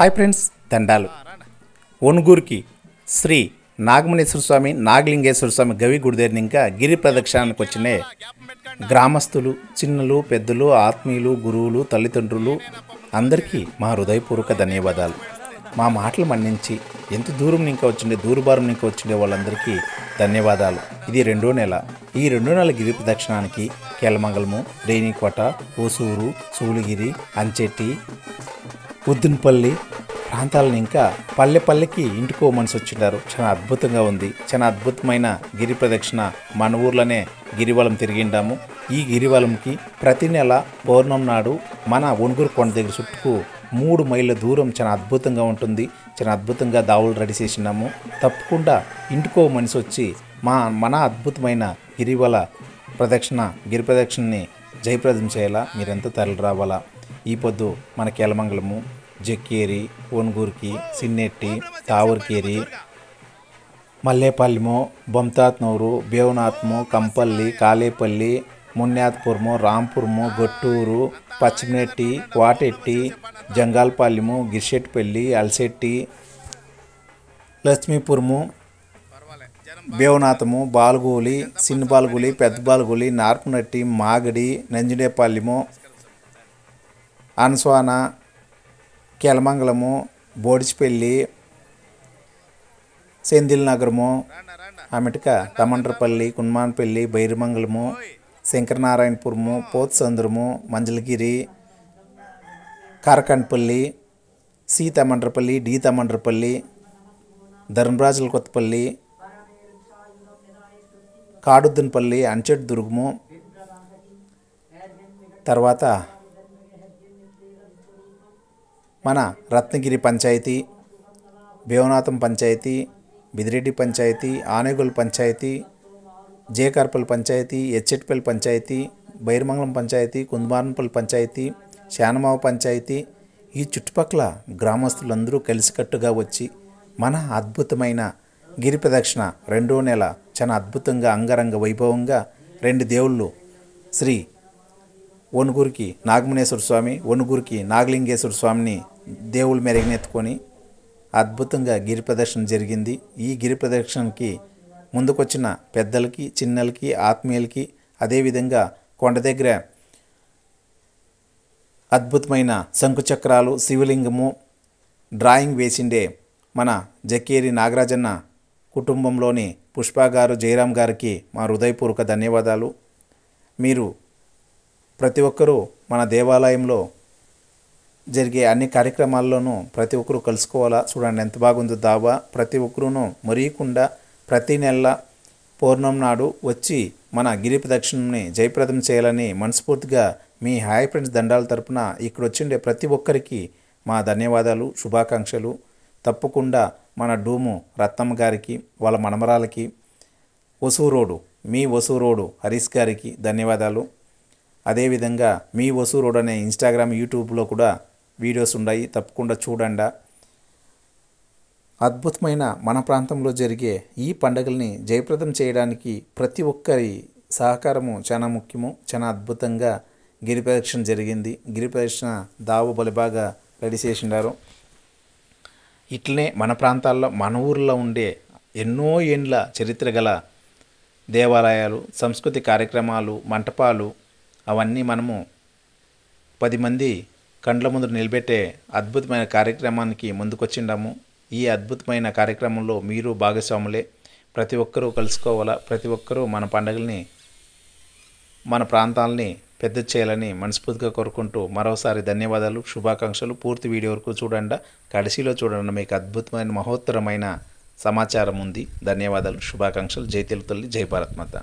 Hi friends, దండాలు. ఒనుగూరుకి శ్రీ నాగమనేశ్వర స్వామి, నాగలింగేశ్వర స్వామి గవి గుడి దగ్గర ఇంకా గిరి ప్రదక్షిణానికి వచ్చిన గ్రామస్తులు, చిన్నలు, పెద్దలు, ఆత్మీయులు, గురువులు, తల్లిదండ్రులు అందరికీ మా హృదయపూర్వక ధన్యవాదాలు. మా మాటలు మన్నించి ఎంత దూరం ఇంకా వచ్చిండే, దూరభారం ఇంకా వచ్చిండే వాళ్ళందరికీ ధన్యవాదాలు. ఇది రెండో నెల. ఈ 2 నెలల గిరి ప్రదక్షిణానికి కేలమంగళము, రేణికోట, ఓసూరు, సూళగిరి, అంచెట్టి, ఉద్దినపల్లి ప్రాంతాలను ఇంకా పల్లెకి ఇంటికో మనిషి వచ్చినారు. చాలా అద్భుతంగా ఉంది. చాలా అద్భుతమైన గిరి ప్రదక్షిణ మన ఊర్లోనే గిరివలం తిరిగిండాము. ఈ గిరివలంకి ప్రతి నెల పౌర్ణమి నాడు మన ఒనుగూరు కొండ దగ్గర చుట్టుకు 3 మైళ్ళ దూరం చాలా అద్భుతంగా ఉంటుంది. చాలా అద్భుతంగా దావులు రెడీ చేసినాము. తప్పకుండా ఇంటికో మనిషి వచ్చి మన అద్భుతమైన గిరి ప్రదక్షిణని జయప్రదం చేయాలా. మీరెంత తరలి రావాలా. ఈ పొద్దు మన కేలమంగళము, జక్కేరి, ఒనుగూరుకి, సిన్నెట్టి, తావూరుకేరి, మల్లేపల్లిము, బొంతాత్నూరు, బేవనాథము, కంపల్లి, కాలేపల్లి, మున్యాత్పురము, రాంపురము, గొట్టూరు, పచ్చిమినెట్టి, వాటెట్టి, జంగాలపాలెము, గిరిశెట్టిపల్లి, అలసెట్టి, లక్ష్మీపురము, బేవనాథము, బాలుగూలి, చిన్న బాలుగూలి, పెద్ద బాలుగూలి, నార్పునట్టి, మాగడి, నంజుడేపాలెము, అనస్వాన, కేలమంగళము, బోడిచిపల్లి, సెందిల్ నగరము, ఆమెటిక తమండ్రపల్లి, కున్మాన్పల్లి, బైరమంగళము, శంకరనారాయణపురము, పోత్సంద్రము, మంజలగిరి, కారకాన్పల్లి, సి తమండ్రపల్లి, డి తమండ్రపల్లి, ధర్మరాజుల కొత్తపల్లి, కాడుద్దనపల్లి, అంచెట్ దుర్గము, తర్వాత మన రత్నగిరి పంచాయతీ, బేవనాథం పంచాయతీ, బిదిరెడ్డి పంచాయతీ, ఆనేగోల్ పంచాయతీ, జేకార్పల్లి పంచాయతీ, హెచ్చెట్పల్లి పంచాయతీ, బైరమంగళం పంచాయతీ, కుందమార్పల్లి పంచాయతీ, శానమావ పంచాయతీ, ఈ చుట్టుపక్కల గ్రామస్తులందరూ కలిసికట్టుగా వచ్చి మన అద్భుతమైన గిరి ప్రదక్షిణ 2వ నెల చాలా అద్భుతంగా అంగరంగ వైభవంగా 2 దేవుళ్ళు శ్రీ ఒనుగూరుకి నాగమనేశ్వర స్వామి, ఒనుగూరుకి నాగలింగేశ్వర స్వామిని దేవుళ్ళు మెరగనెత్తుకొని అద్భుతంగా గిరి ప్రదక్షిణ జరిగింది. ఈ గిరి ప్రదక్షిణకి ముందుకొచ్చిన పెద్దలకి, చిన్నలకి, ఆత్మీయులకి, అదేవిధంగా కొండ దగ్గర అద్భుతమైన శంకుచక్రాలు, శివలింగము డ్రాయింగ్ వేసిండే మన జక్కేరి నాగరాజన్న కుటుంబంలోని పుష్ప గారు, జయరాం గారికి మా హృదయపూర్వక ధన్యవాదాలు. మీరు ప్రతి ఒక్కరూ మన దేవాలయంలో జరిగే అన్ని కార్యక్రమాల్లోనూ ప్రతి ఒక్కరూ కలుసుకోవాలా. చూడండి ఎంత బాగుందో దావా. ప్రతి ఒక్కరూనూ మరీకుండా ప్రతి నెల పౌర్ణమి నాడు వచ్చి మన గిరి ప్రదక్షిణని జయప్రదం చేయాలని మనస్ఫూర్తిగా మీ హాయ్ ఫ్రెండ్స్ దండాల తరపున ఇక్కడ వచ్చిండే ప్రతి ఒక్కరికి మా ధన్యవాదాలు, శుభాకాంక్షలు. తప్పకుండా మన డూము రత్నమ్మ గారికి, వాళ్ళ మనమరాలకి, మీ ఒసూరోడు హరీష్ గారికి ధన్యవాదాలు. అదేవిధంగా మీ ఒసూరోడ్ అనే ఇన్స్టాగ్రామ్, యూట్యూబ్లో కూడా వీడియోస్ ఉన్నాయి. తప్పకుండా చూడండి. అద్భుతమైన మన ప్రాంతంలో జరిగే ఈ పండుగల్ని జయప్రదం చేయడానికి ప్రతి ఒక్కరి సహకారము చాలా ముఖ్యము. చాలా అద్భుతంగా గిరి ప్రదక్షిణ జరిగింది. గిరి ప్రదక్షిణ దావు బలిబాగా రెడీ చేసినారు. ఇట్లనే మన ప్రాంతాల్లో, మన ఊర్లో ఉండే ఎన్నో ఏండ్ల చరిత్ర గల దేవాలయాలు, సంస్కృతి కార్యక్రమాలు, మంటపాలు అవన్నీ మనము 10 మంది కండ్ల ముందు నిలబెట్టే అద్భుతమైన కార్యక్రమానికి ముందుకొచ్చిండాము. ఈ అద్భుతమైన కార్యక్రమంలో మీరు భాగస్వాములే. ప్రతి ఒక్కరూ కలుసుకోవాలా. ప్రతి ఒక్కరూ మన పండుగల్ని, మన ప్రాంతాలని పెద్ద చేయాలని మనస్ఫూర్తిగా కోరుకుంటూ మరోసారి ధన్యవాదాలు, శుభాకాంక్షలు. పూర్తి వీడియో వరకు చూడండి. కడిసిలో చూడండి. మీకు అద్భుతమైన మహోత్తరమైన సమాచారం ఉంది. ధన్యవాదాలు, శుభాకాంక్షలు. జై తెలుగు తల్లి, జై భారత్ మాత.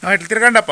ఇట్లా తిరగండి అప్ప.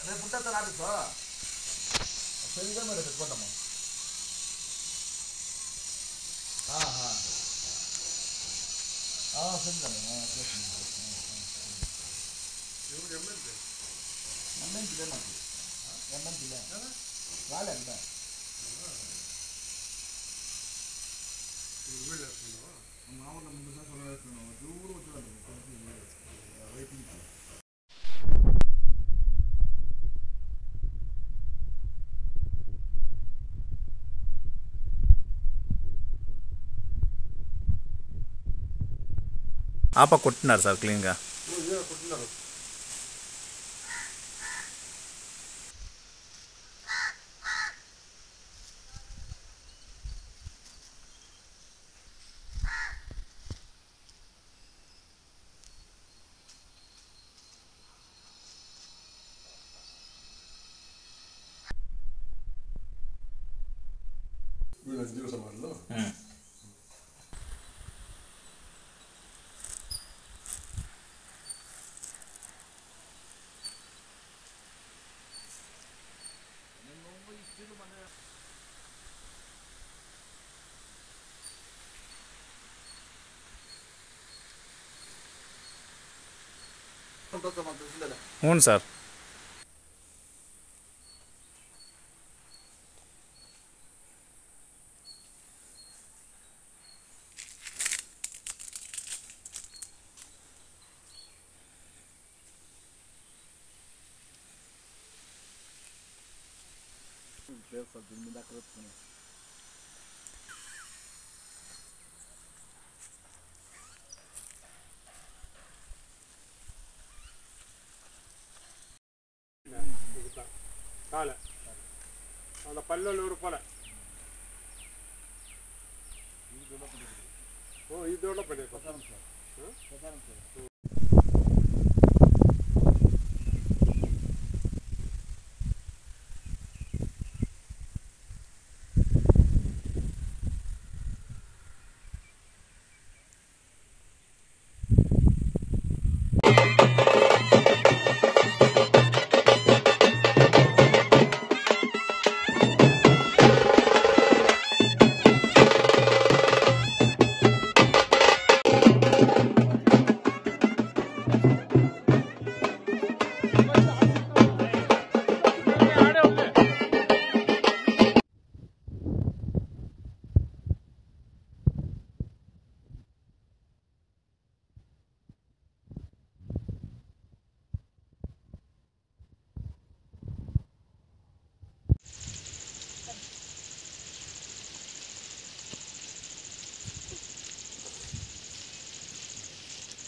రేపు ఉంటుంది ఆఫీస్లో సరిగా మీరు పెట్టుకుంటాము. ఎమ్మెల్యేలే నాకు ఎమ్మెల్యేలే రాలే అంతా మామూలుగా ముందు సార్ వేస్తున్నాము దూరం వచ్చేవాళ్ళు వెయిటింగ్. ఆప కొట్టినారు సార్ క్లీన్గా. కొట్టినారు. అవును సార్. కాలే వాళ్ళ పల్లెలు రూపాయలే ఈ దూడ పడే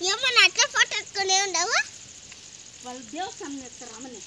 ఏమన్నా అట్లా ఫోటో ఎత్తుకునే ఉండవు వాళ్ళు దేవస్థానం ఎత్తారు అమ్మని